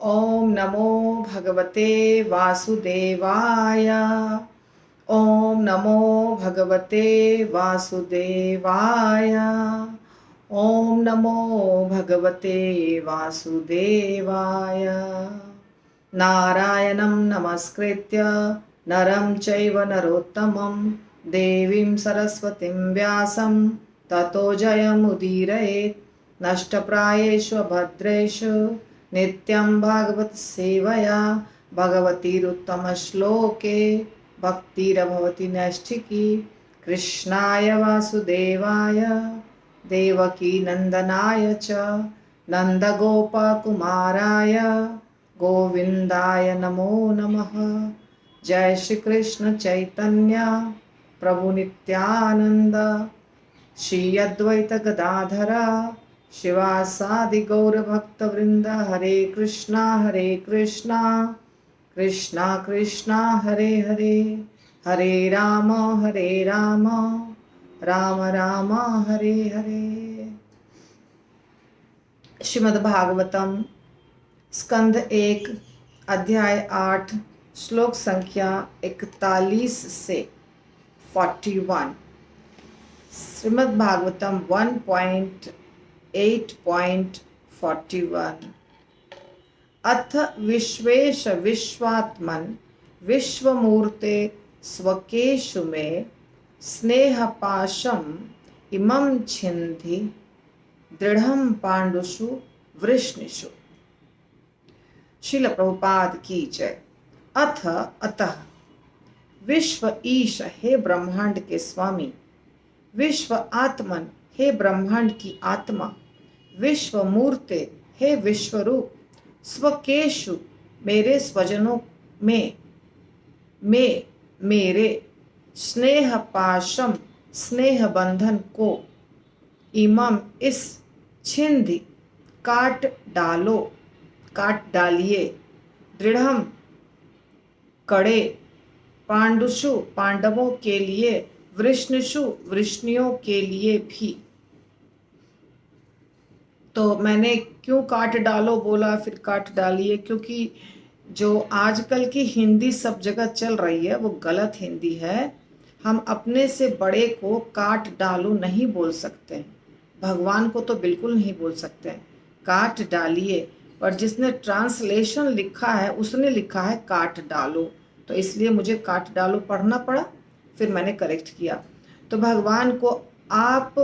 ओम नमो भगवते वासुदेवाय। ओम नमो भगवते वासुदेवाय। ओम नमो भगवते वासुदेवाय। नारायणं नमस्कृत्य नरं चैव नरोत्तमं देवीं सरस्वतीं व्यासं ततो जयमुदीरयेत्। नष्टप्रायेषु भद्रेषु नित्यं भागवत सेवया भगवतीरुत्तमश्लोके भक्तिरभवति नैष्ठिकी। कृष्णाय वासुदेवाय देवकी नंदनाय च नंदगोपकुमाराय गोविंदाय नमो नमः। जय श्री कृष्ण चैतन्य प्रभु नित्यानंद श्री अद्वैत गदाधर शिवासादि गौर भक्त वृंद। हरे कृष्णा कृष्णा कृष्णा हरे हरे, हरे राम राम राम हरे हरे। श्रीमद् भागवतम स्कंद 1 अध्याय 8 श्लोक संख्या 41 से 41। श्रीमद् भागवतम 1.8.41। अथ विश्वेश विश्वात्मन विश्वमूर्ते स्वकेषु मे स्नेहपाशम इमं छिन्धि दृढ़ं पांडुषु वृष्णिषु। श्रील प्रभुपाद की जय। अतः विश्व ईश हे ब्रह्मांड के स्वामी, विश्व आत्मन हे ब्रह्मांड की आत्मा, विश्व मूर्ते हे विश्वरूप, स्वकेशु मेरे स्वजनों में मेरे स्नेह पाशम स्नेह बंधन को, इमम इस छिंधि काट डालिए, दृढ़म कड़े, पांडुषु पांडवों के लिए, वृष्णिषु वृष्णियों के लिए भी। तो मैंने क्यों काट डालो बोला, फिर काट डालिए, क्योंकि जो आजकल की हिंदी सब जगह चल रही है वो गलत हिंदी है। हम अपने से बड़े को काट डालो नहीं बोल सकते, भगवान को तो बिल्कुल नहीं बोल सकते, काट डालिए। पर जिसने ट्रांसलेशन लिखा है उसने लिखा है काट डालो, तो इसलिए मुझे काट डालो पढ़ना पड़ा, फिर मैंने करेक्ट किया। तो भगवान को आप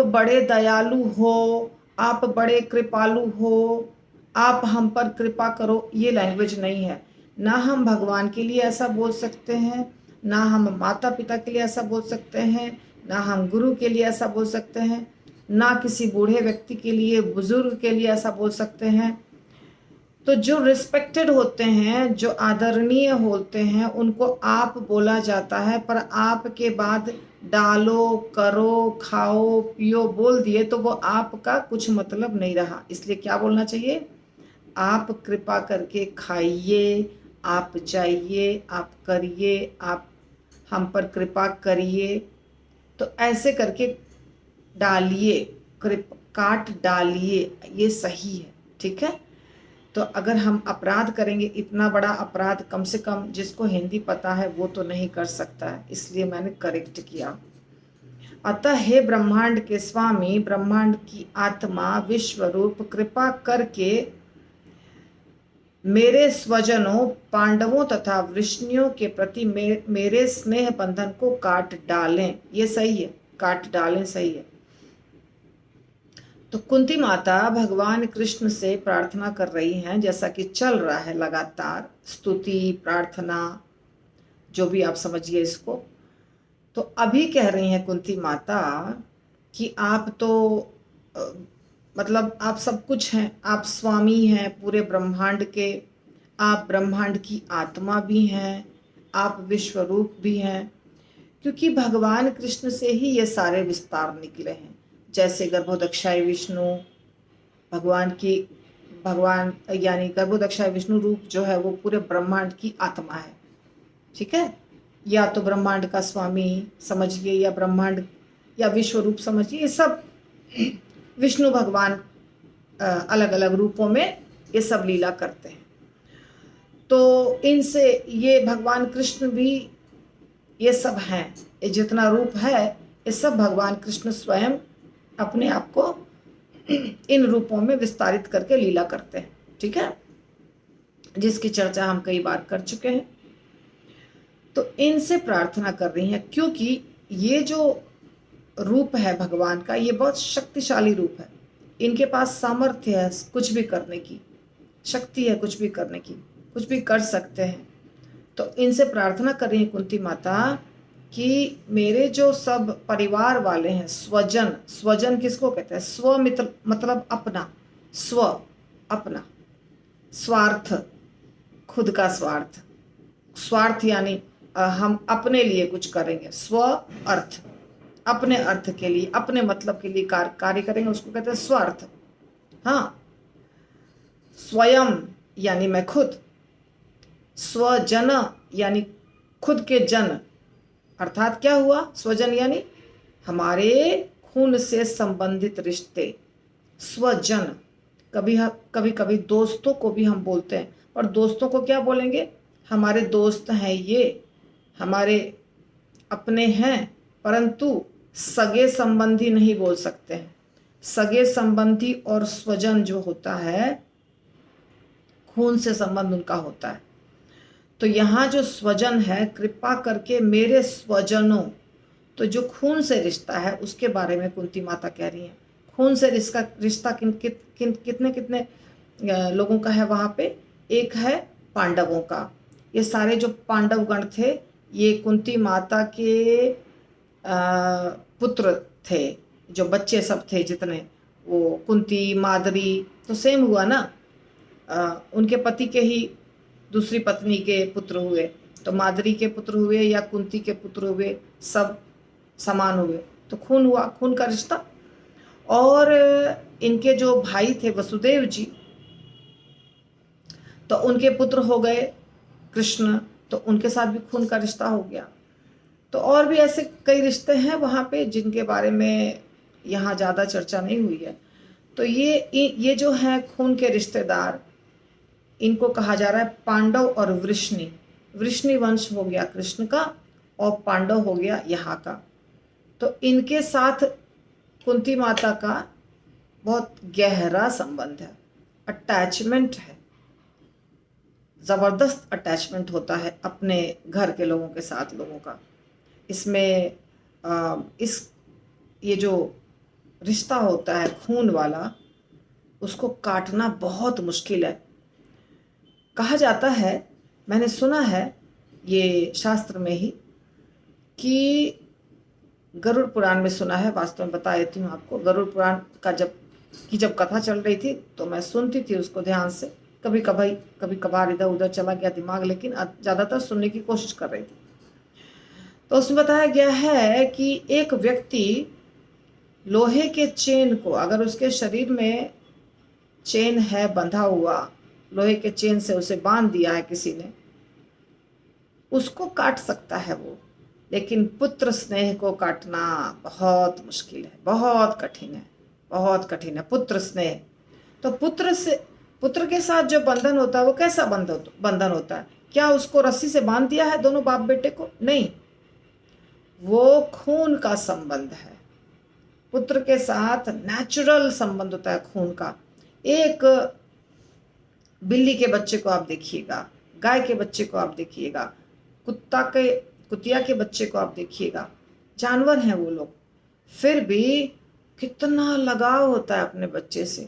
बड़े दयालु हो, आप बड़े कृपालु हो, आप हम पर कृपा करो, ये लैंग्वेज नहीं है। ना हम भगवान के लिए ऐसा बोल सकते हैं, ना हम माता पिता के लिए ऐसा बोल सकते हैं, ना हम गुरु के लिए ऐसा बोल सकते हैं, ना किसी बूढ़े व्यक्ति के लिए, बुजुर्ग के लिए ऐसा बोल सकते हैं। तो जो रिस्पेक्टेड होते हैं, जो आदरणीय होते हैं, उनको आप बोला जाता है। पर आप के बाद डालो, करो, खाओ, पियो बोल दिए तो वो आपका कुछ मतलब नहीं रहा। इसलिए क्या बोलना चाहिए? आप कृपा करके खाइए, आप जाइए, आप करिए, आप हम पर कृपा करिए। तो ऐसे करके डालिए, काट डालिए, ये सही है, ठीक है। तो अगर हम अपराध करेंगे, इतना बड़ा अपराध कम से कम जिसको हिंदी पता है वो तो नहीं कर सकता है, इसलिए मैंने करेक्ट किया। अतः हे ब्रह्मांड के स्वामी, ब्रह्मांड की आत्मा, विश्वरूप, कृपा करके मेरे स्वजनों पांडवों तथा वृष्णियों के प्रति मेरे स्नेह बंधन को काट डालें। ये सही है, काट डालें सही है। तो कुंती माता भगवान कृष्ण से प्रार्थना कर रही हैं, जैसा कि चल रहा है लगातार, स्तुति प्रार्थना जो भी आप समझिए इसको। तो अभी कह रही हैं कुंती माता कि आप तो मतलब आप सब कुछ हैं, आप स्वामी हैं पूरे ब्रह्मांड के, आप ब्रह्मांड की आत्मा भी हैं, आप विश्वरूप भी हैं, क्योंकि भगवान कृष्ण से ही ये सारे विस्तार निकले हैं। जैसे गर्भोदक्षाय विष्णु, भगवान यानी गर्भोदक्षाय विष्णु रूप जो है वो पूरे ब्रह्मांड की आत्मा है, ठीक है। या तो ब्रह्मांड का स्वामी समझिए, या ब्रह्मांड या विश्व रूप समझिए, ये सब विष्णु भगवान अलग अलग रूपों में ये सब लीला करते हैं। तो इनसे ये भगवान कृष्ण भी ये सब हैं, ये जितना रूप है ये सब भगवान कृष्ण स्वयं अपने आप को इन रूपों में विस्तारित करके लीला करते हैं। ठीक है, जिसकी चर्चा हम कई बार कर चुके हैं। तो इनसे प्रार्थना कर रही हैं, क्योंकि ये जो रूप है भगवान का, ये बहुत शक्तिशाली रूप है। इनके पास सामर्थ्य है कुछ भी करने की, शक्ति है कुछ भी करने की, कुछ भी कर सकते हैं। तो इनसे प्रार्थना कर रही है कुंती माता कि मेरे जो सब परिवार वाले हैं, स्वजन, स्वजन किसको कहते हैं? स्व मतलब अपना, स्व अपना, स्वार्थ खुद का स्वार्थ, स्वार्थ यानी हम अपने लिए कुछ करेंगे, स्व अर्थ, अपने अर्थ के लिए, अपने मतलब के लिए कार्य करेंगे, उसको कहते हैं स्वार्थ। हाँ, स्वयं यानी मैं खुद, स्वजन यानी खुद के जन, अर्थात क्या हुआ? स्वजन यानी हमारे खून से संबंधित रिश्ते, स्वजन। कभी कभी दोस्तों को भी हम बोलते हैं, पर दोस्तों को क्या बोलेंगे? हमारे दोस्त हैं, ये हमारे अपने हैं, परंतु सगे संबंधी नहीं बोल सकते हैं। सगे संबंधी और स्वजन जो होता है, खून से संबंध उनका होता है। तो यहाँ जो स्वजन है, कृपा करके मेरे स्वजनों, तो जो खून से रिश्ता है उसके बारे में कुंती माता कह रही हैं। खून से रिश्ता कितने कितने लोगों का है वहाँ पे? एक है पांडवों का। ये सारे जो पांडव गण थे, ये कुंती माता के पुत्र थे, जो बच्चे सब थे जितने, वो कुंती, माद्री, तो सेम हुआ ना, उनके पति के ही दूसरी पत्नी के पुत्र हुए, तो माद्री के पुत्र हुए या कुंती के पुत्र हुए, सब समान हुए, तो खून हुआ, खून का रिश्ता। और इनके जो भाई थे वसुदेव जी, तो उनके पुत्र हो गए कृष्ण, तो उनके साथ भी खून का रिश्ता हो गया। तो और भी ऐसे कई रिश्ते हैं वहाँ पे जिनके बारे में यहाँ ज़्यादा चर्चा नहीं हुई है। तो ये जो है खून के रिश्तेदार, इनको कहा जा रहा है पांडव और वृष्णि। वृष्णि वंश हो गया कृष्ण का और पांडव हो गया यहाँ का। तो इनके साथ कुंती माता का बहुत गहरा संबंध है, अटैचमेंट है, ज़बरदस्त अटैचमेंट होता है अपने घर के लोगों के साथ लोगों का। इसमें ये जो रिश्ता होता है खून वाला, उसको काटना बहुत मुश्किल है। कहा जाता है, मैंने सुना है ये शास्त्र में ही, कि गरुड़ पुराण में सुना है, वास्तव में बता देती हूँ आपको। गरुड़ पुराण का जब कथा चल रही थी तो मैं सुनती थी उसको ध्यान से, कभी कभार इधर उधर चला गया दिमाग, लेकिन ज़्यादातर सुनने की कोशिश कर रही थी। तो उसमें बताया गया है कि एक व्यक्ति लोहे के चेन को, अगर उसके शरीर में चेन है बंधा हुआ, लोहे के चेन से उसे बांध दिया है किसी ने, उसको काट सकता है वो, लेकिन पुत्र स्नेह को काटना बहुत मुश्किल है, बहुत कठिन है, बहुत कठिन है पुत्र स्नेह। तो पुत्र के साथ जो बंधन होता है वो कैसा बंधन होता है? क्या उसको रस्सी से बांध दिया है दोनों बाप बेटे को? नहीं, वो खून का संबंध है। पुत्र के साथ नेचुरल संबंध होता है खून का। एक बिल्ली के बच्चे को आप देखिएगा, गाय के बच्चे को आप देखिएगा, कुतिया के बच्चे को आप देखिएगा, जानवर हैं वो लोग, फिर भी कितना लगाव होता है अपने बच्चे से।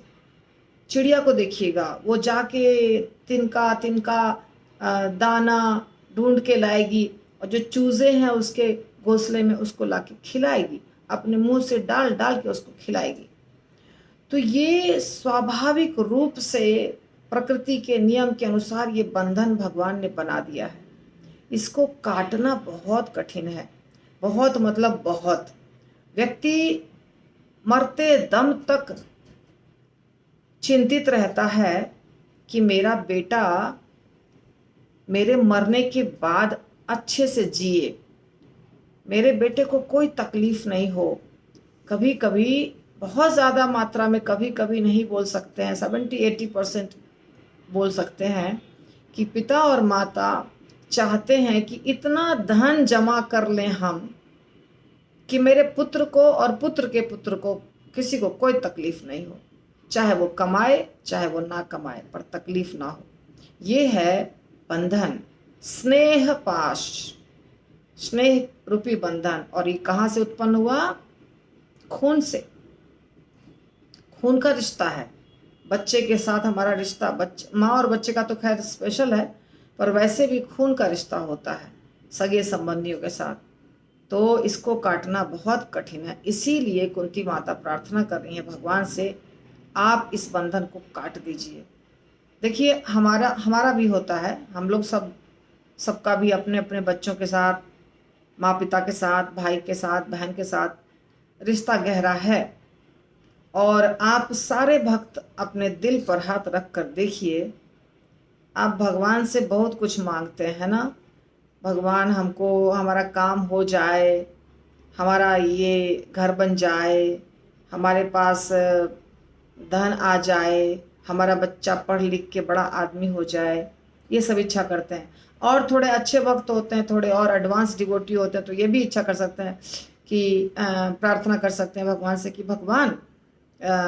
चिड़िया को देखिएगा, वो जाके तिनका दाना ढूंढ के लाएगी, और जो चूजे हैं उसके घोंसले में उसको लाके खिलाएगी, अपने मुंह से डाल के उसको खिलाएगी। तो ये स्वाभाविक रूप से प्रकृति के नियम के अनुसार ये बंधन भगवान ने बना दिया है। इसको काटना बहुत कठिन है, बहुत मतलब बहुत। व्यक्ति मरते दम तक चिंतित रहता है कि मेरा बेटा मेरे मरने के बाद अच्छे से जिए, मेरे बेटे को कोई तकलीफ नहीं हो। कभी कभी बहुत ज़्यादा मात्रा में, कभी कभी नहीं बोल सकते हैं, 70-80% बोल सकते हैं कि पिता और माता चाहते हैं कि इतना धन जमा कर लें हम कि मेरे पुत्र को और पुत्र के पुत्र को किसी को कोई तकलीफ नहीं हो, चाहे वो कमाए चाहे वो ना कमाए, पर तकलीफ ना हो। ये है बंधन, स्नेह पाश, स्नेह रूपी बंधन। और ये कहाँ से उत्पन्न हुआ? खून से। खून का रिश्ता है बच्चे के साथ हमारा रिश्ता। बच्चे, माँ और बच्चे का तो खैर स्पेशल है, पर वैसे भी खून का रिश्ता होता है सगे संबंधियों के साथ। तो इसको काटना बहुत कठिन है। इसीलिए कुंती माता प्रार्थना कर रही है भगवान से, आप इस बंधन को काट दीजिए। देखिए हमारा भी होता है, हम लोग सबका भी अपने अपने बच्चों के साथ, माँ पिता के साथ, भाई के साथ, बहन के साथ रिश्ता गहरा है। और आप सारे भक्त अपने दिल पर हाथ रख कर देखिए, आप भगवान से बहुत कुछ मांगते हैं ना। भगवान हमको, हमारा काम हो जाए, हमारा ये घर बन जाए, हमारे पास धन आ जाए, हमारा बच्चा पढ़ लिख के बड़ा आदमी हो जाए, ये सब इच्छा करते हैं। और थोड़े अच्छे वक्त होते हैं, थोड़े और एडवांस डिवोटी होते हैं, तो ये भी इच्छा कर सकते हैं कि प्रार्थना कर सकते हैं भगवान से कि भगवान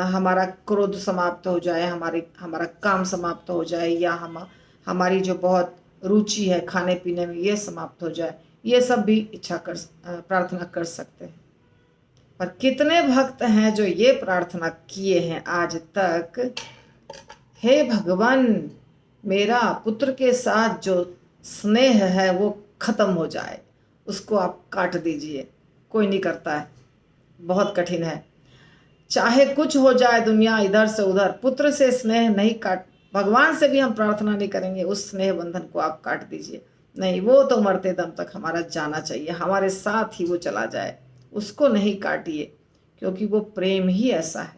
हमारा क्रोध समाप्त हो जाए, हमारा काम समाप्त हो जाए, या हमारी जो बहुत रुचि है खाने पीने में ये समाप्त हो जाए। ये सब भी प्रार्थना कर सकते हैं। पर कितने भक्त हैं जो ये प्रार्थना किए हैं आज तक, हे भगवान मेरा पुत्र के साथ जो स्नेह है वो खत्म हो जाए, उसको आप काट दीजिए। कोई नहीं करता है, बहुत कठिन है। चाहे कुछ हो जाए दुनिया इधर से उधर, पुत्र से स्नेह नहीं काट, भगवान से भी हम प्रार्थना नहीं करेंगे उस स्नेह बंधन को आप काट दीजिए। नहीं, वो तो मरते दम तक हमारा जाना चाहिए, हमारे साथ ही वो चला जाए, उसको नहीं काटिए, क्योंकि वो प्रेम ही ऐसा है।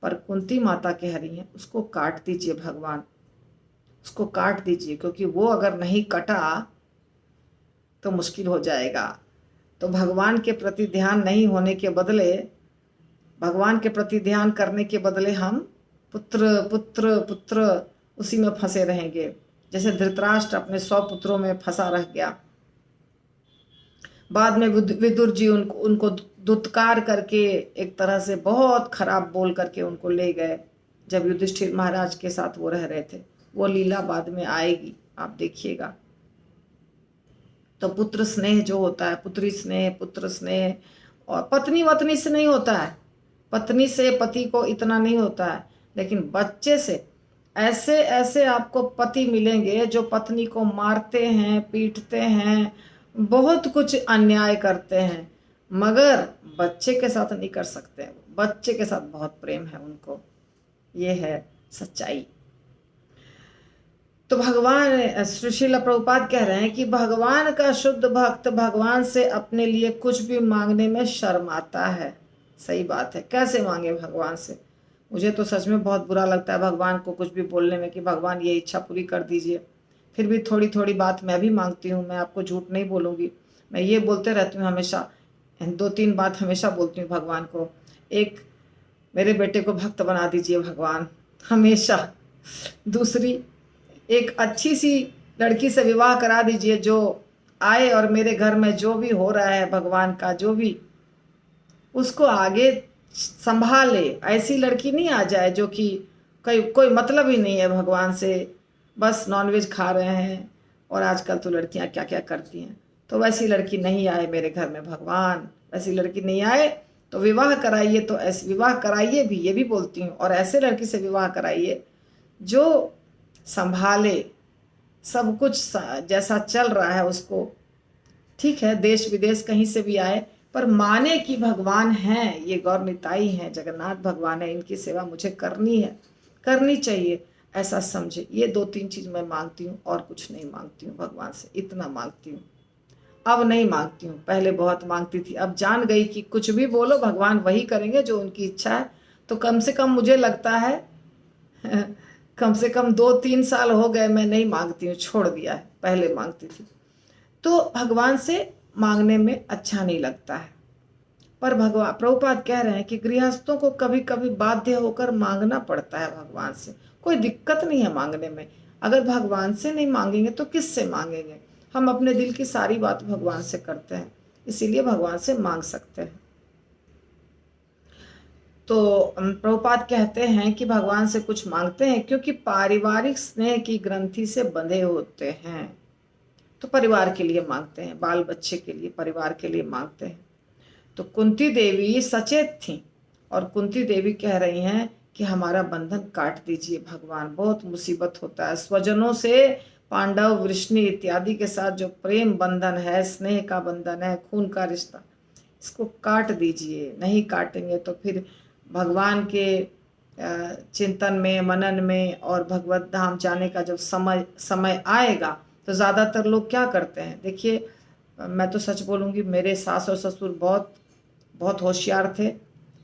पर कुंती माता कह रही है उसको काट दीजिए भगवान, उसको काट दीजिए, क्योंकि वो अगर नहीं कटा तो मुश्किल हो जाएगा। तो भगवान के प्रति ध्यान नहीं होने के बदले, भगवान के प्रति ध्यान करने के बदले हम पुत्र पुत्र पुत्र उसी में फंसे रहेंगे। जैसे धृतराष्ट्र अपने 100 पुत्रों में फंसा रह गया। बाद में विदुर जी उनको दुत्कार करके, एक तरह से बहुत खराब बोल करके उनको ले गए, जब युधिष्ठिर महाराज के साथ वो रह रहे थे। वो लीला बाद में आएगी, आप देखिएगा। तो पुत्र स्नेह जो होता है, पुत्री स्नेह, पुत्र स्नेह, और पत्नी वत्नी से नहीं होता है, पत्नी से पति को इतना नहीं होता है, लेकिन बच्चे से ऐसे ऐसे आपको पति मिलेंगे जो पत्नी को मारते हैं, पीटते हैं, बहुत कुछ अन्याय करते हैं, मगर बच्चे के साथ नहीं कर सकते। बच्चे के साथ बहुत प्रेम है उनको, ये है सच्चाई। तो भगवान श्रील प्रभुपाद कह रहे हैं कि भगवान का शुद्ध भक्त भगवान से अपने लिए कुछ भी मांगने में शर्माता है। सही बात है, कैसे मांगे भगवान से? मुझे तो सच में बहुत बुरा लगता है भगवान को कुछ भी बोलने में कि भगवान ये इच्छा पूरी कर दीजिए। फिर भी थोड़ी थोड़ी बात मैं भी मांगती हूँ, मैं आपको झूठ नहीं बोलूँगी, मैं ये बोलते रहती हूँ हमेशा, 2-3 बात हमेशा बोलती हूँ भगवान को। एक, मेरे बेटे को भक्त बना दीजिए भगवान, हमेशा। दूसरी, एक अच्छी सी लड़की से विवाह करा दीजिए जो आए और मेरे घर में जो भी हो रहा है भगवान का, जो भी उसको आगे संभाले। ऐसी लड़की नहीं आ जाए जो कि कोई मतलब ही नहीं है भगवान से, बस नॉनवेज खा रहे हैं, और आजकल तो लड़कियां क्या क्या करती हैं। तो वैसी लड़की नहीं आए मेरे घर में भगवान, वैसी लड़की नहीं आए तो विवाह कराइए। तो ऐसे विवाह कराइए भी, ये भी बोलती हूँ, और ऐसे लड़की से विवाह कराइए जो संभाले सब कुछ, जैसा चल रहा है उसको। ठीक है, देश विदेश कहीं से भी आए, पर माने कि भगवान हैं, ये गौर निताई हैं, जगन्नाथ भगवान है, इनकी सेवा मुझे करनी है, करनी चाहिए, ऐसा समझे। ये 2-3 चीज़ मैं मांगती हूँ, और कुछ नहीं मांगती हूँ भगवान से, इतना मांगती हूँ। अब नहीं मांगती हूँ, पहले बहुत मांगती थी, अब जान गई कि कुछ भी बोलो भगवान वही करेंगे जो उनकी इच्छा है। तो कम से कम मुझे लगता है कम से कम 2-3 साल हो गए मैं नहीं मांगती हूँ, छोड़ दिया है, पहले मांगती थी। तो भगवान से मांगने में अच्छा नहीं लगता है। पर प्रभुपाद कह रहे हैं कि गृहस्थों को कभी कभी बाध्य होकर मांगना पड़ता है भगवान से। कोई दिक्कत नहीं है मांगने में। अगर भगवान से नहीं मांगेंगे तो किस से मांगेंगे? हम अपने दिल की सारी बात भगवान से करते हैं, इसीलिए भगवान से मांग सकते हैं। तो प्रभुपाद कहते हैं कि भगवान से कुछ मांगते हैं क्योंकि पारिवारिक स्नेह की ग्रंथि से बंधे होते हैं। तो परिवार के लिए मांगते हैं, बाल बच्चे के लिए, परिवार के लिए मांगते हैं। तो कुंती देवी सचेत थी और कुंती देवी कह रही हैं कि हमारा बंधन काट दीजिए भगवान, बहुत मुसीबत होता है। स्वजनों से, पांडव, वृष्णि इत्यादि के साथ जो प्रेम बंधन है, स्नेह का बंधन है, खून का रिश्ता, इसको काट दीजिए। नहीं काटेंगे तो फिर भगवान के चिंतन में, मनन में और भगवत धाम जाने का जब समय आएगा तो ज़्यादातर लोग क्या करते हैं? देखिए, मैं तो सच बोलूँगी, मेरे सास और ससुर बहुत बहुत होशियार थे।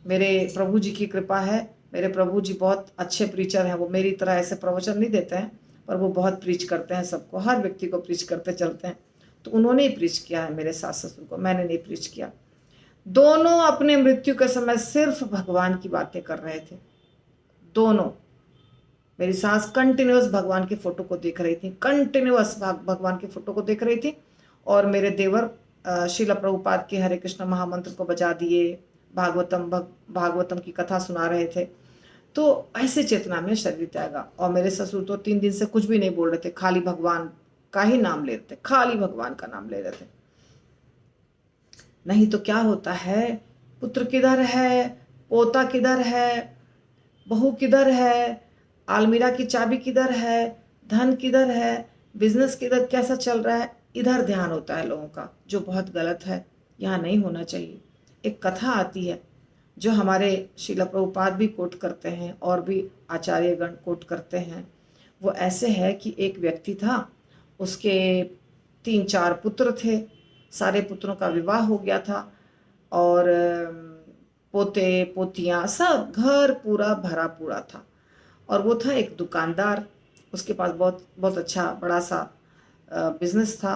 मेरे प्रभु जी की कृपा है, मेरे प्रभु जी बहुत अच्छे प्रीचर हैं। वो मेरी तरह ऐसे प्रवचन नहीं देते हैं, पर वो बहुत प्रीच करते हैं सबको, हर व्यक्ति को प्रीच करते चलते हैं। तो उन्होंने ही प्रीच किया है मेरे सास ससुर को, मैंने नहीं प्रीच किया। दोनों अपने मृत्यु के समय सिर्फ भगवान की बातें कर रहे थे, दोनों। मेरी सास कंटिन्यूअस भगवान की फोटो को देख रही थी, कंटिन्यूअस भगवान की फोटो को देख रही थी, और मेरे देवर श्रील प्रभुपाद के हरे कृष्ण महामंत्र को बजा दिए, भागवतम की कथा सुना रहे थे। तो ऐसे चेतना में शरीर त्यागा। और मेरे ससुर तो 3 दिन से कुछ भी नहीं बोल रहे थे, खाली भगवान का ही नाम ले रहे थे, खाली भगवान का नाम ले रहे थे। नहीं तो क्या होता है, पुत्र किधर है, पोता किधर है, बहू किधर है, आलमीरा की चाबी किधर है, धन किधर है, बिजनेस किधर कैसा चल रहा है, इधर ध्यान होता है लोगों का, जो बहुत गलत है, यहाँ नहीं होना चाहिए। एक कथा आती है जो हमारे श्रील प्रभुपाद भी कोट करते हैं और भी आचार्यगण कोट करते हैं। वो ऐसे है कि एक व्यक्ति था, उसके 3-4 पुत्र थे, सारे पुत्रों का विवाह हो गया था और पोते पोतियाँ सब, घर पूरा भरा पूरा था। और वो था एक दुकानदार, उसके पास बहुत बहुत अच्छा बड़ा सा बिजनेस था।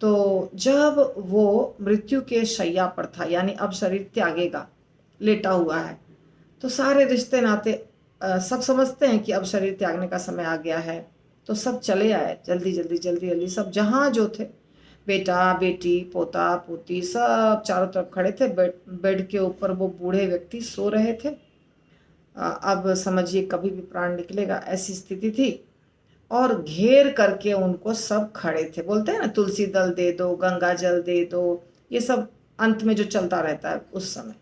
तो जब वो मृत्यु के शैया पर था, यानी अब शरीर त्यागेगा, लेटा हुआ है, तो सारे रिश्ते नाते सब समझते हैं कि अब शरीर त्यागने का समय आ गया है। तो सब चले आए जल्दी जल्दी जल्दी जल्दी, सब जहाँ जो थे, बेटा बेटी, पोता पोती, सब चारों तरफ खड़े थे। बेड के ऊपर वो बूढ़े व्यक्ति सो रहे थे। अब समझिए कभी भी प्राण निकलेगा, ऐसी स्थिति थी। और घेर करके उनको सब खड़े थे। बोलते हैं ना, तुलसी दल दे दो, गंगा जल दे दो, ये सब अंत में जो चलता रहता है उस समय।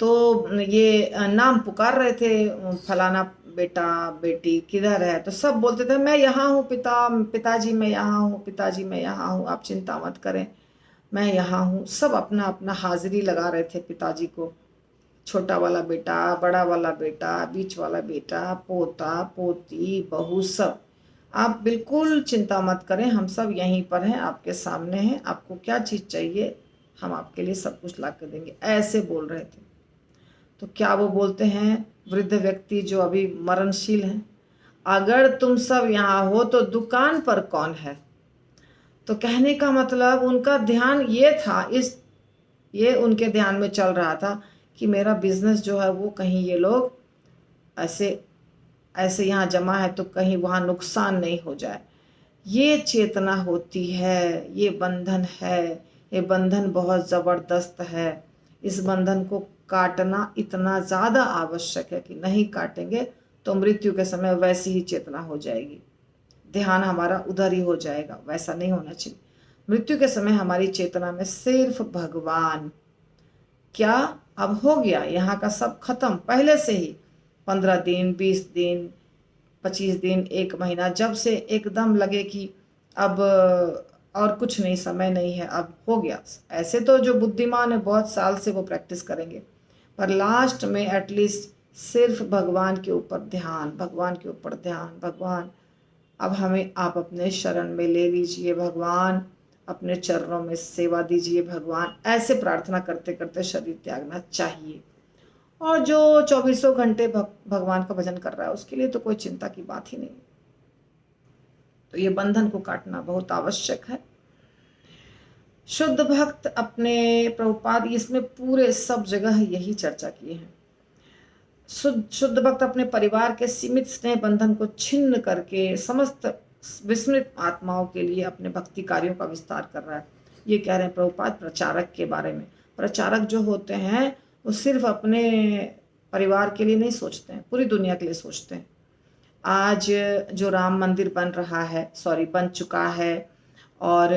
तो ये नाम पुकार रहे थे, फलाना बेटा बेटी किधर है? तो सब बोलते थे, मैं यहाँ हूँ पिताजी, मैं यहाँ हूँ पिताजी, मैं यहाँ हूँ, आप चिंता मत करें, मैं यहाँ हूँ। सब अपना अपना हाजिरी लगा रहे थे पिताजी को। छोटा वाला बेटा, बड़ा वाला बेटा, बीच वाला बेटा, पोता पोती, बहू, सब। आप बिल्कुल चिंता मत करें, हम सब यहीं पर हैं, आपके सामने हैं, आपको क्या चीज़ चाहिए हम आपके लिए सब कुछ ला कर देंगे, ऐसे बोल रहे थे। तो क्या वो बोलते हैं, वृद्ध व्यक्ति जो अभी मरणशील हैं, अगर तुम सब यहाँ हो तो दुकान पर कौन है? तो कहने का मतलब उनका ध्यान ये था, ये उनके ध्यान में चल रहा था कि मेरा बिजनेस जो है वो कहीं ये लोग ऐसे ऐसे यहाँ जमा है तो कहीं वहाँ नुकसान नहीं हो जाए। ये चेतना होती है, ये बंधन है, ये बंधन बहुत ज़बरदस्त है। इस बंधन को काटना इतना ज़्यादा आवश्यक है कि नहीं काटेंगे तो मृत्यु के समय वैसी ही चेतना हो जाएगी, ध्यान हमारा उधर ही हो जाएगा। वैसा नहीं होना चाहिए। मृत्यु के समय हमारी चेतना में सिर्फ भगवान। क्या अब हो गया यहाँ का सब खत्म पहले से ही? 15 दिन, 20 दिन, 25 दिन, 1 महीना, जब से एकदम लगे कि अब और कुछ नहीं, समय नहीं है, अब हो गया। ऐसे तो जो बुद्धिमान है बहुत साल से वो प्रैक्टिस करेंगे, पर लास्ट में एटलीस्ट सिर्फ भगवान के ऊपर ध्यान, भगवान के ऊपर ध्यान, भगवान अब हमें आप अपने शरण में ले लीजिए, भगवान अपने चरणों में सेवा दीजिए, भगवान, ऐसे प्रार्थना करते करते शरीर त्यागना चाहिए। और जो 24 घंटे भगवान का भजन कर रहा है उसके लिए तो कोई चिंता की बात ही नहीं। तो ये बंधन को काटना बहुत आवश्यक है। शुद्ध भक्त अपने प्रभुपाद इसमें पूरे सब जगह यही चर्चा किए हैं। शुद्ध शुद्ध भक्त अपने परिवार के सीमित स्नेह बंधन को छिन्न करके समस्त विस्मृत आत्माओं के लिए अपने भक्ति कार्यों का विस्तार कर रहा है। ये कह रहे हैं प्रभुपाद प्रचारक के बारे में। प्रचारक जो होते हैं वो सिर्फ अपने परिवार के लिए नहीं सोचते हैं, पूरी दुनिया के लिए सोचते हैं। आज जो राम मंदिर बन चुका है, और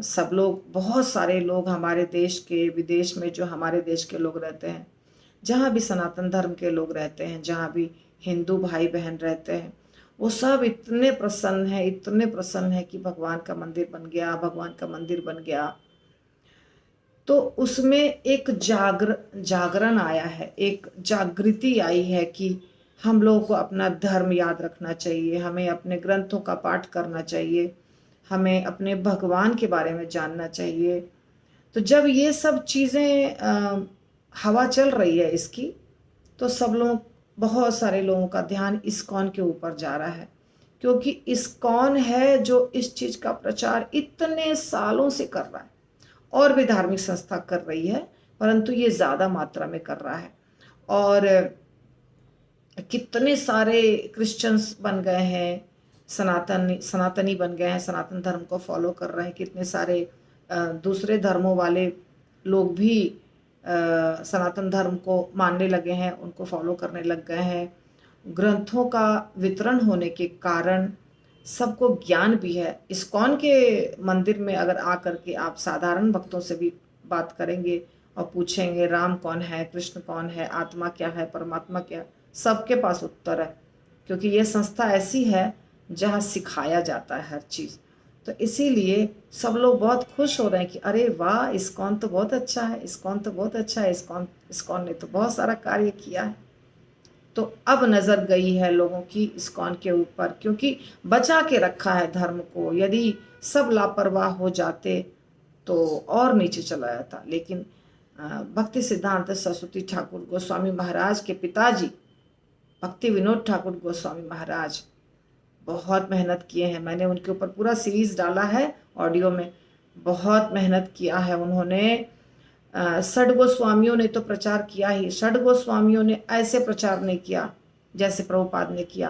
सब लोग, बहुत सारे लोग हमारे देश के, विदेश में जो हमारे देश के लोग रहते हैं, जहाँ भी सनातन धर्म के लोग रहते हैं, जहाँ भी हिंदू भाई बहन रहते हैं, वो सब इतने प्रसन्न है कि भगवान का मंदिर बन गया, भगवान का मंदिर बन गया। तो उसमें एक जागरण आया है, एक जागृति आई है कि हम लोगों को अपना धर्म याद रखना चाहिए, हमें अपने ग्रंथों का पाठ करना चाहिए, हमें अपने भगवान के बारे में जानना चाहिए। तो जब ये सब चीज़ें हवा चल रही है इसकी, तो बहुत सारे लोगों का ध्यान इस्कॉन के ऊपर जा रहा है, क्योंकि इस्कॉन है जो इस चीज़ का प्रचार इतने सालों से कर रहा है। और भी धार्मिक संस्था कर रही है, परंतु ये ज़्यादा मात्रा में कर रहा है। और कितने सारे क्रिश्चियंस बन गए हैं, सनातनी बन गए हैं, सनातन धर्म को फॉलो कर रहे हैं। कितने सारे दूसरे धर्मों वाले लोग भी सनातन धर्म को मानने लगे हैं, उनको फॉलो करने लग गए हैं। ग्रंथों का वितरण होने के कारण सबको ज्ञान भी है। इस्कॉन के मंदिर में अगर आकर के आप साधारण भक्तों से भी बात करेंगे और पूछेंगे राम कौन है, कृष्ण कौन है, आत्मा क्या है, परमात्मा क्या, सबके पास उत्तर है, क्योंकि ये संस्था ऐसी है जहाँ सिखाया जाता है हर चीज़। तो इसीलिए सब लोग बहुत खुश हो रहे हैं कि अरे वाह, इस्कॉन तो बहुत अच्छा है, इस्कॉन तो बहुत अच्छा है, इस्कॉन ने तो बहुत सारा कार्य किया है। तो अब नज़र गई है लोगों की इस्कॉन के ऊपर, क्योंकि बचा के रखा है धर्म को। यदि सब लापरवाह हो जाते तो और नीचे चला जाता। लेकिन भक्ति सिद्धांत सरस्वती ठाकुर गोस्वामी महाराज के पिताजी भक्ति विनोद ठाकुर गोस्वामी महाराज बहुत मेहनत किए हैं। मैंने उनके ऊपर पूरा सीरीज डाला है ऑडियो में। बहुत मेहनत किया है उन्होंने। षड गोस्वामियों ने तो प्रचार किया ही, षड गोस्वामियों ने ऐसे प्रचार नहीं किया जैसे प्रभुपाद ने किया,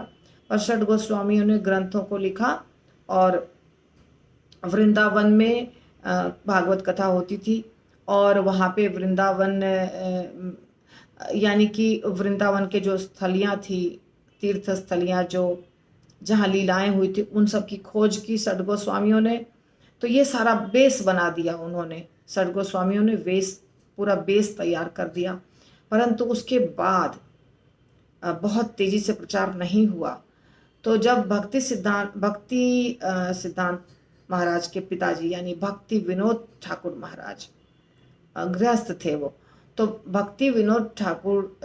पर षड गोस्वामियों ने ग्रंथों को लिखा। और वृंदावन में भागवत कथा होती थी, और वहाँ पे वृंदावन यानी कि वृंदावन के जो स्थलियाँ थी, तीर्थ स्थलियाँ जो जहाँ लीलाएं हुई थी, उन सब की खोज की षड गोस्वामियों ने। तो ये सारा बेस बना दिया उन्होंने, षड गोस्वामियों ने पूरा बेस तैयार कर दिया। परंतु उसके बाद बहुत तेजी से प्रचार नहीं हुआ। तो जब भक्ति सिद्धांत महाराज के पिताजी यानी भक्ति विनोद ठाकुर महाराज गृहस्थ थे वो, तो भक्ति विनोद ठाकुर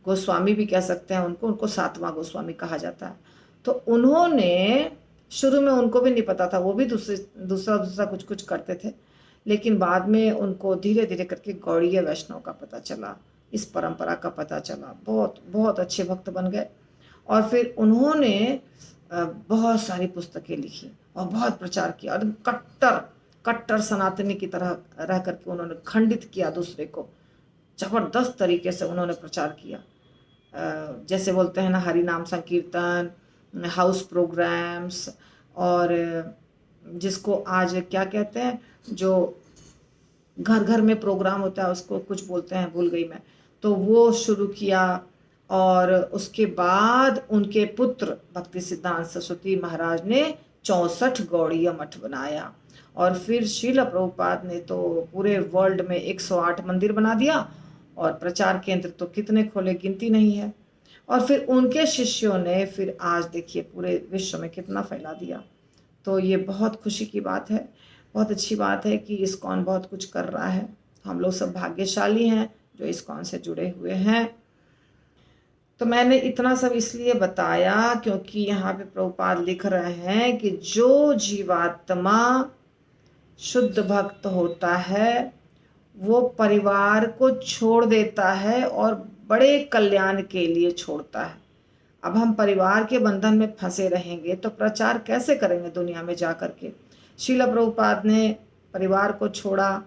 गोस्वामी भी कह सकते हैं उनको सातवां गोस्वामी कहा जाता है। तो उन्होंने शुरू में, उनको भी नहीं पता था, वो भी दूसरा कुछ करते थे, लेकिन बाद में उनको धीरे धीरे करके गौड़ीय वैष्णव का पता चला, इस परंपरा का पता चला। बहुत बहुत अच्छे भक्त बन गए। और फिर उन्होंने बहुत सारी पुस्तकें लिखी और बहुत प्रचार किया, और कट्टर सनातनी की तरह रह करके उन्होंने खंडित किया दूसरे को। जबरदस्त तरीके से उन्होंने प्रचार किया। जैसे बोलते हैं ना, हरि नाम संकीर्तन, हाउस प्रोग्राम्स, और जिसको आज क्या कहते हैं, जो घर घर में प्रोग्राम होता है उसको कुछ बोलते हैं, भूल गई मैं, तो वो शुरू किया। और उसके बाद उनके पुत्र भक्ति सिद्धांत सरस्वती महाराज ने 64 गौड़ीय मठ बनाया। और फिर श्रील प्रभुपाद ने तो पूरे वर्ल्ड में 108 मंदिर बना दिया, और प्रचार केंद्र तो कितने खोले, गिनती नहीं है। और फिर उनके शिष्यों ने फिर आज देखिए पूरे विश्व में कितना फैला दिया। तो ये बहुत खुशी की बात है, बहुत अच्छी बात है कि इस्कॉन बहुत कुछ कर रहा है। हम लोग सब भाग्यशाली हैं जो इस्कॉन से जुड़े हुए हैं। तो मैंने इतना सब इसलिए बताया क्योंकि यहाँ पे प्रभुपाद लिख रहे हैं कि जो जीवात्मा शुद्ध भक्त होता है वो परिवार को छोड़ देता है और बड़े कल्याण के लिए छोड़ता है। अब हम परिवार के बंधन में फंसे रहेंगे तो प्रचार कैसे करेंगे दुनिया में जा कर के। श्रील प्रभुपाद ने परिवार को छोड़ा,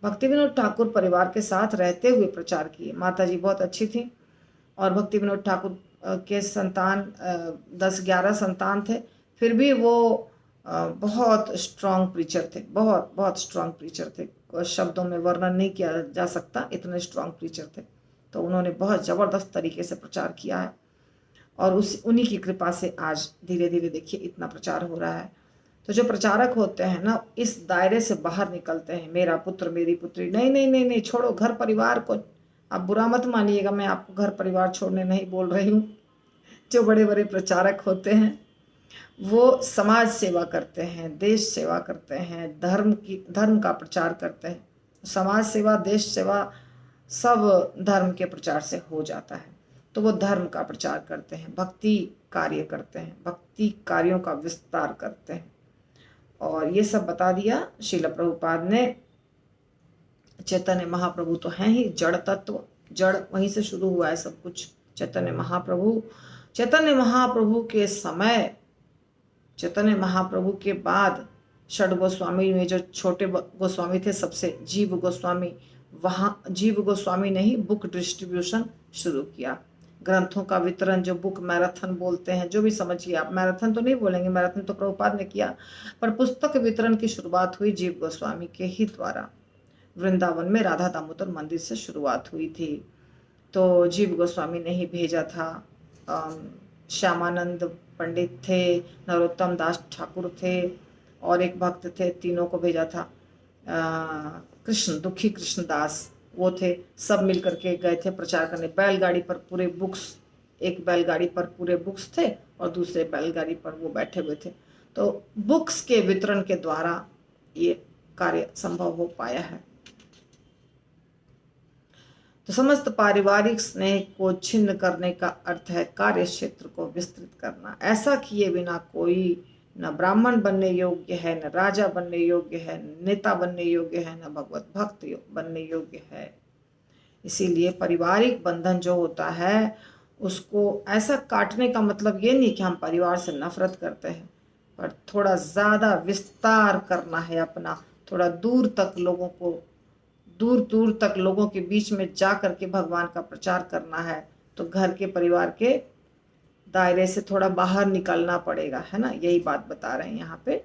भक्ति विनोद ठाकुर परिवार के साथ रहते हुए प्रचार किए। माता जी बहुत अच्छी थी और भक्ति विनोद ठाकुर के संतान 10-11 संतान थे, फिर भी वो बहुत स्ट्रांग प्रीचर थे, बहुत बहुत स्ट्रांग प्रीचर थे। शब्दों में वर्णन नहीं किया जा सकता, इतने स्ट्रांग प्रीचर थे। तो उन्होंने बहुत ज़बरदस्त तरीके से प्रचार किया है और उन्हीं की कृपा से आज धीरे धीरे देखिए इतना प्रचार हो रहा है। तो जो प्रचारक होते हैं ना, इस दायरे से बाहर निकलते हैं, मेरा पुत्र मेरी पुत्री, नहीं नहीं नहीं नहीं, छोड़ो घर परिवार को। आप बुरा मत मानिएगा, मैं आपको घर परिवार छोड़ने नहीं बोल रही हूँ। जो बड़े बड़े प्रचारक होते हैं वो समाज सेवा करते हैं, देश सेवा करते हैं, धर्म का प्रचार करते हैं। समाज सेवा, देश सेवा सब धर्म के प्रचार से हो जाता है। तो वो धर्म का प्रचार करते हैं, भक्ति कार्य करते हैं, भक्ति कार्यों का विस्तार करते हैं। और ये सब बता दिया श्रील प्रभुपाद ने। चैतन्य महाप्रभु तो हैं ही जड़ तत्व, जड़ वहीं से शुरू हुआ है सब कुछ। चैतन्य महाप्रभु के समय, चैतन्य महाप्रभु के बाद षड गोस्वामी में जो छोटे गोस्वामी थे सबसे, जीव गोस्वामी, वहाँ जीव गोस्वामी ने ही बुक डिस्ट्रीब्यूशन शुरू किया, ग्रंथों का वितरण, जो बुक मैराथन बोलते हैं, जो भी समझिए आप। मैराथन तो नहीं बोलेंगे, मैराथन तो प्रभुपाद ने किया, पर पुस्तक वितरण की शुरुआत हुई जीव गोस्वामी के ही द्वारा। वृंदावन में राधा दामोदर मंदिर से शुरुआत हुई थी, तो जीव गोस्वामी ने ही भेजा था। श्यामानंद पंडित थे, नरोत्तम दास ठाकुर थे और एक भक्त थे, तीनों को भेजा था। दुखी कृष्णदास वो थे, सब मिल करके गए थे प्रचार करने। बैलगाड़ी पर पूरे बुक्स, एक बैलगाड़ी पर पूरे बुक्स थे और दूसरे बैलगाड़ी पर वो बैठे हुए थे। तो बुक्स के वितरण के द्वारा ये कार्य संभव हो पाया है। तो समस्त पारिवारिक स्नेह को छिन्न करने का अर्थ है कार्य क्षेत्र को विस्तृत करना। ऐसा किए बिना कोई न ब्राह्मण बनने योग्य है, न राजा बनने योग्य है, न नेता बनने योग्य है, न भगवत भक्त बनने योग्य है। इसीलिए पारिवारिक बंधन जो होता है उसको ऐसा काटने का मतलब ये नहीं कि हम परिवार से नफरत करते हैं, पर थोड़ा ज़्यादा विस्तार करना है अपना, थोड़ा दूर तक लोगों को, दूर दूर तक लोगों के बीच में जा करके भगवान का प्रचार करना है। तो घर के परिवार के दायरे से थोड़ा बाहर निकलना पड़ेगा, है ना, यही बात बता रहे हैं यहाँ पे।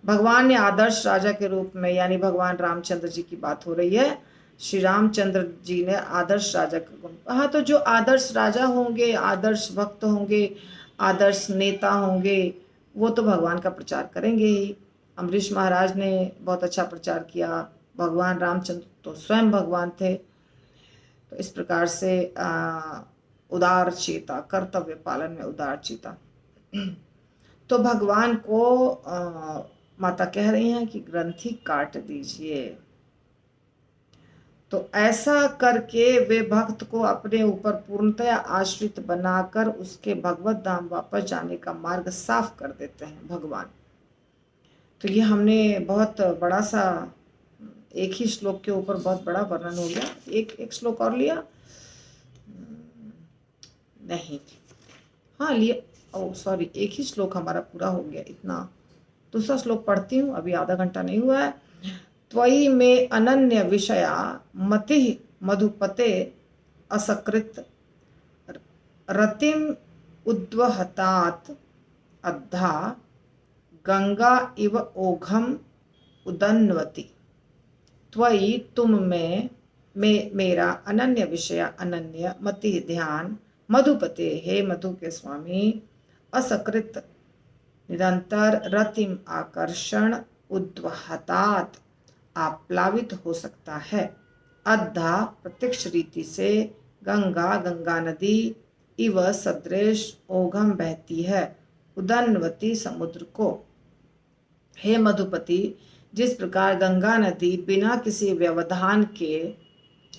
भगवान ने आदर्श राजा के रूप में, यानी भगवान रामचंद्र जी की बात हो रही है, श्री रामचंद्र जी ने आदर्श राजा का गुण। हाँ, तो जो आदर्श राजा होंगे, आदर्श भक्त होंगे, आदर्श नेता होंगे, वो तो भगवान का प्रचार करेंगे ही। अम्बरीश महाराज ने बहुत अच्छा प्रचार किया, भगवान रामचंद्र तो स्वयं भगवान थे। तो इस प्रकार से उदार चेता, कर्तव्य पालन में उदार चेता। तो भगवान को माता कह रही हैं कि ग्रंथि काट दीजिए। तो ऐसा करके वे भक्त को अपने ऊपर पूर्णतया आश्रित बनाकर उसके भगवत धाम वापस जाने का मार्ग साफ कर देते हैं भगवान। तो ये हमने बहुत बड़ा सा, एक ही श्लोक के ऊपर बहुत बड़ा वर्णन हो गया। एक श्लोक और लिया नहीं, हाँ लिया, ओ सॉरी, एक ही श्लोक हमारा पूरा हो गया इतना। दूसरा श्लोक पढ़ती हूँ, अभी आधा घंटा नहीं हुआ है। त्वयि में अनन्य विषया मति मधुपते असकृत रतिम उद्वहतात अद्धा गंगा इव ओघम उदन्वति। त्वयि तुम में मेरा अनन्य विषय, अनन्य मति ध्यान, मधुपते हे मधु के स्वामी, असकृत निरंतर रतिम आकर्षण उद्वहतात आप्लावित हो सकता है। अद्धा प्रत्यक्ष रीति से गंगा, गंगा नदी इव सदृश ओघम बहती है उदन्वती समुद्र को। हे मधुपति, जिस प्रकार गंगा नदी बिना किसी व्यवधान के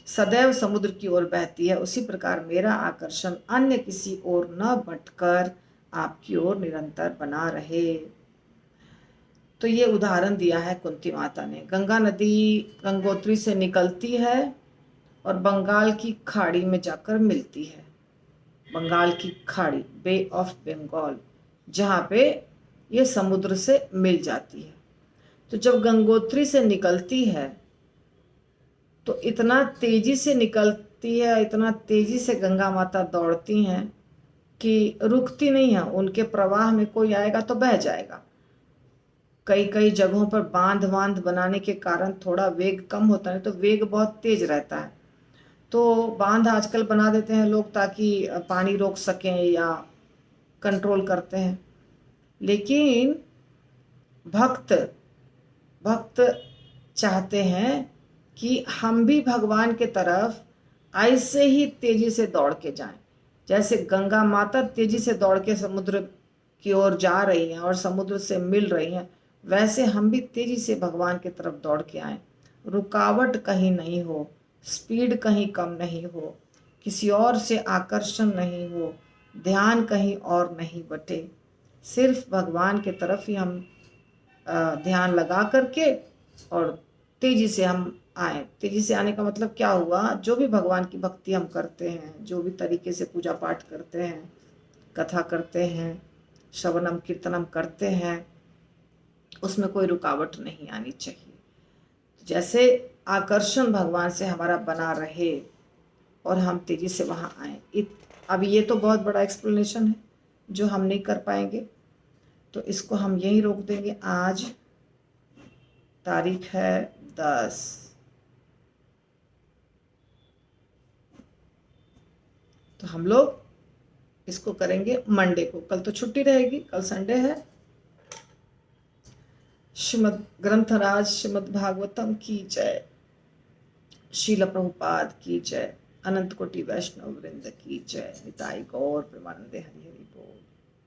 सदैव समुद्र की ओर बहती है, उसी प्रकार मेरा आकर्षण अन्य किसी ओर न भटकर आपकी ओर निरंतर बना रहे। तो ये उदाहरण दिया है कुंती माता ने। गंगा नदी गंगोत्री से निकलती है और बंगाल की खाड़ी में जाकर मिलती है। बंगाल की खाड़ी, बे ऑफ बंगाल, जहाँ पे ये समुद्र से मिल जाती है। तो जब गंगोत्री से निकलती है तो इतना तेजी से निकलती है, इतना तेजी से गंगा माता दौड़ती हैं कि रुकती नहीं है। उनके प्रवाह में कोई आएगा तो बह जाएगा। कई कई जगहों पर बांध बांध बनाने के कारण थोड़ा वेग कम होता है, तो वेग बहुत तेज रहता है। तो बांध आजकल बना देते हैं लोग ताकि पानी रोक सकें या कंट्रोल करते हैं। लेकिन भक्त भक्त चाहते हैं कि हम भी भगवान के तरफ ऐसे ही तेजी से दौड़ के जाएं। जैसे गंगा माता तेजी से दौड़ के समुद्र की ओर जा रही हैं और समुद्र से मिल रही हैं, वैसे हम भी तेजी से भगवान की तरफ दौड़ के आएं। रुकावट कहीं नहीं हो, स्पीड कहीं कम नहीं हो, किसी और से आकर्षण नहीं हो, ध्यान कहीं और नहीं बटे, सिर्फ भगवान की तरफ ही हम ध्यान लगा करके और तेजी से हम आए। तेजी से आने का मतलब क्या हुआ, जो भी भगवान की भक्ति हम करते हैं, जो भी तरीके से पूजा पाठ करते हैं, कथा करते हैं, श्रवणम कीर्तनम करते हैं, उसमें कोई रुकावट नहीं आनी चाहिए। जैसे आकर्षण भगवान से हमारा बना रहे और हम तेजी से वहाँ आए। अब ये तो बहुत बड़ा एक्सप्लेनेशन है जो हम नहीं कर पाएंगे, तो इसको हम यहीं रोक देंगे। आज तारीख है 10, तो हम लोग इसको करेंगे मंडे को। कल तो छुट्टी रहेगी, कल संडे है। श्रीमद् ग्रंथराज श्रीमद् भागवतम की जय, शील प्रभुपाद की जय, अनंत कोटि वैष्णव वृंद की जय, निताई गौर प्रेमानंदे हरि हरि बोल।